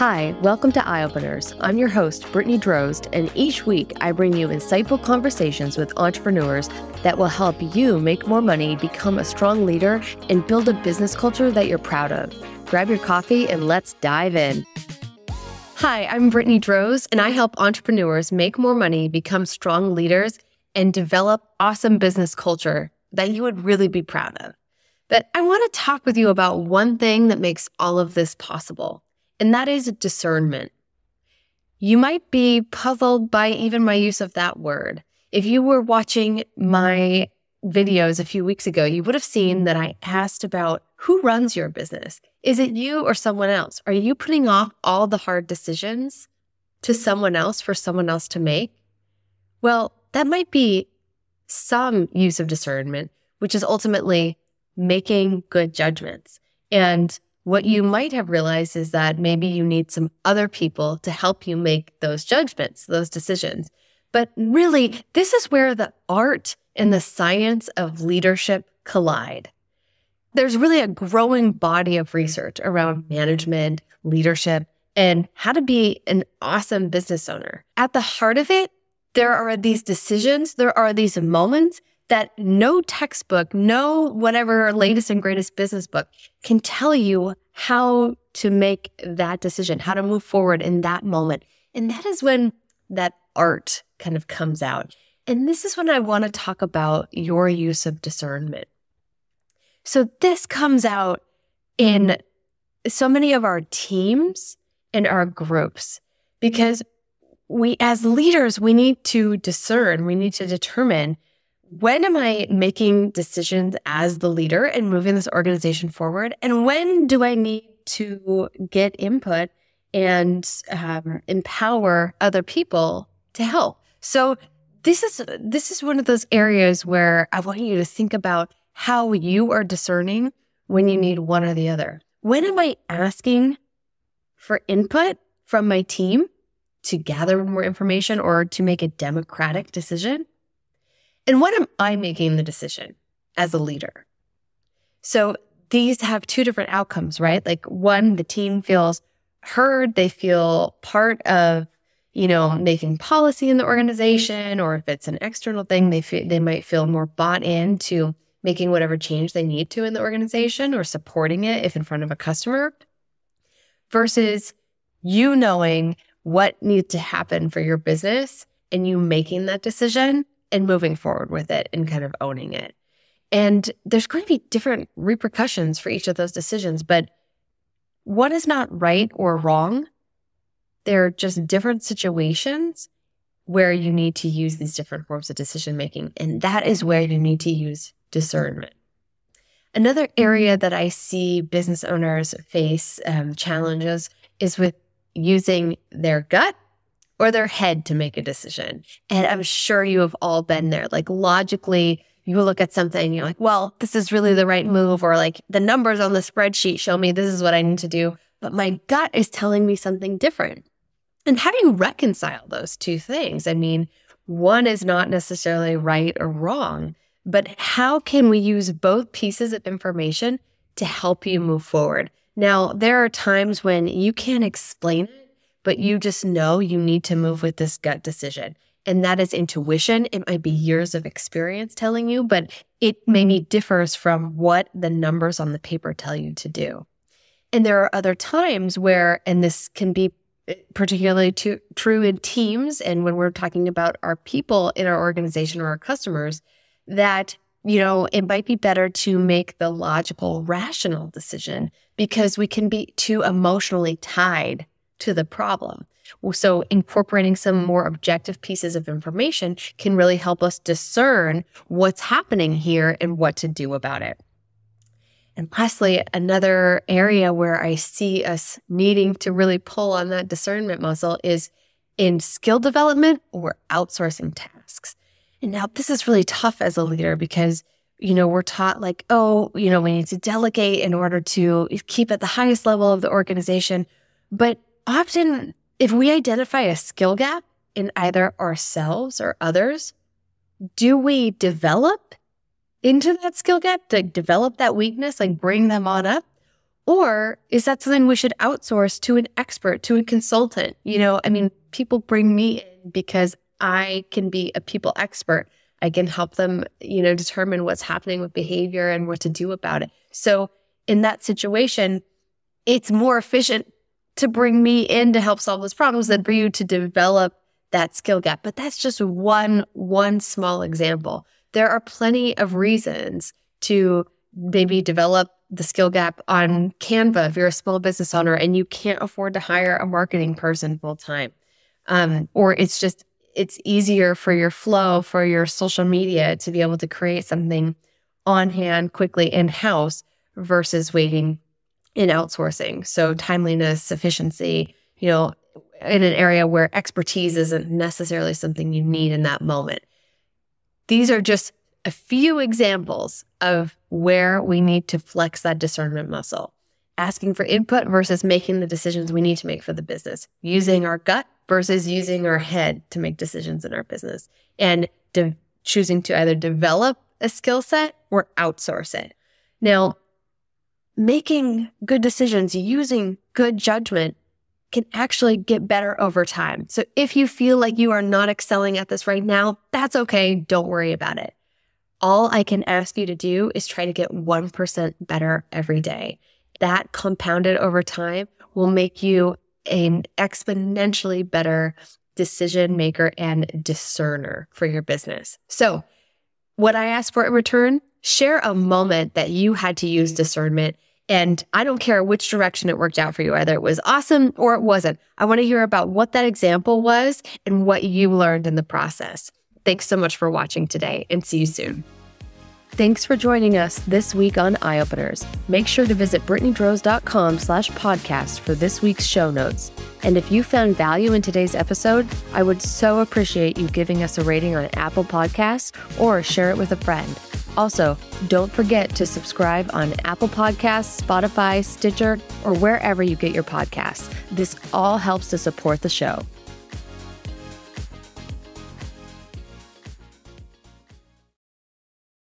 Hi, welcome to Eye Openers. I'm your host, Brittany Drozd, and each week I bring you insightful conversations with entrepreneurs that will help you make more money, become a strong leader, and build a business culture that you're proud of. Grab your coffee and let's dive in. Hi, I'm Brittany Drozd, and I help entrepreneurs make more money, become strong leaders, and develop awesome business culture that you would really be proud of. But I want to talk with you about one thing that makes all of this possible, and that is discernment. You might be puzzled by even my use of that word. If you were watching my videos a few weeks ago, you would have seen that I asked about who runs your business. Is it you or someone else? Are you putting off all the hard decisions to someone else for someone else to make? Well, that might be some use of discernment, which is ultimately making good judgments. And what you might have realized is that maybe you need some other people to help you make those judgments, those decisions. But really, this is where the art and the science of leadership collide. There's really a growing body of research around management, leadership, and how to be an awesome business owner. At the heart of it, there are these decisions, there are these moments that no textbook, no whatever latest and greatest business book can tell you how to make that decision, how to move forward in that moment. And that is when that art kind of comes out. And this is when I want to talk about your use of discernment. So this comes out in so many of our teams and our groups, because we, as leaders, we need to discern, we need to determine, when am I making decisions as the leader and moving this organization forward? And when do I need to get input and empower other people to help? So this is one of those areas where I want you to think about how you are discerning when you need one or the other. When am I asking for input from my team to gather more information or to make a democratic decision? And when am I making the decision as a leader? So these have two different outcomes, right? Like, one, the team feels heard, they feel part of, making policy in the organization, or if it's an external thing, they might feel more bought into making whatever change they need to in the organization or supporting it if in front of a customer, versus you knowing what needs to happen for your business and you making that decision and moving forward with it and kind of owning it. And there's going to be different repercussions for each of those decisions, but one is not right or wrong. They're just different situations where you need to use these different forms of decision making. And that is where you need to use discernment. Another area that I see business owners face challenges is with using their gut or their head to make a decision. And I'm sure you have all been there. Like, logically, you look at something and you're like, well, this is really the right move, or like, the numbers on the spreadsheet show me this is what I need to do, but my gut is telling me something different. And how do you reconcile those two things? I mean, one is not necessarily right or wrong, but how can we use both pieces of information to help you move forward? Now, there are times when you can't explain it, but you just know you need to move with this gut decision. And that is intuition. It might be years of experience telling you, but it maybe differs from what the numbers on the paper tell you to do. And there are other times where, and this can be particularly true in teams, and when we're talking about our people in our organization or our customers, that it might be better to make the logical, rational decision because we can be too emotionally tied to the problem. So incorporating some more objective pieces of information can really help us discern what's happening here and what to do about it. And lastly, another area where I see us needing to really pull on that discernment muscle is in skill development or outsourcing tasks. And now this is really tough as a leader because, we're taught like, we need to delegate in order to keep at the highest level of the organization. But often, if we identify a skill gap in either ourselves or others, do we develop into that skill gap, to develop that weakness, like bring them on up? Or is that something we should outsource to an expert, to a consultant? People bring me in because I can be a people expert. I can help them, determine what's happening with behavior and what to do about it. So in that situation, it's more efficient to bring me in to help solve those problems than for you to develop that skill gap. But that's just one small example. There are plenty of reasons to maybe develop the skill gap on Canva if you're a small business owner and you can't afford to hire a marketing person full time. Or it's easier for your flow, for your social media to be able to create something on hand quickly in-house versus waiting in outsourcing. So timeliness, efficiency, in an area where expertise isn't necessarily something you need in that moment. These are just a few examples of where we need to flex that discernment muscle. Asking for input versus making the decisions we need to make for the business. Using our gut versus using our head to make decisions in our business. And choosing to either develop a skill set or outsource it. Now, making good decisions, using good judgment can actually get better over time. So if you feel like you are not excelling at this right now, that's okay. Don't worry about it. All I can ask you to do is try to get 1% better every day. That compounded over time will make you an exponentially better decision maker and discerner for your business. So what I ask for in return, share a moment that you had to use discernment. And I don't care which direction it worked out for you, either it was awesome or it wasn't. I want to hear about what that example was and what you learned in the process. Thanks so much for watching today, and see you soon. Thanks for joining us this week on Eye Openers. Make sure to visit BrittanyDrozd.com/podcast for this week's show notes. And if you found value in today's episode, I would so appreciate you giving us a rating on Apple Podcasts or share it with a friend. Also, don't forget to subscribe on Apple Podcasts, Spotify, Stitcher, or wherever you get your podcasts. This all helps to support the show.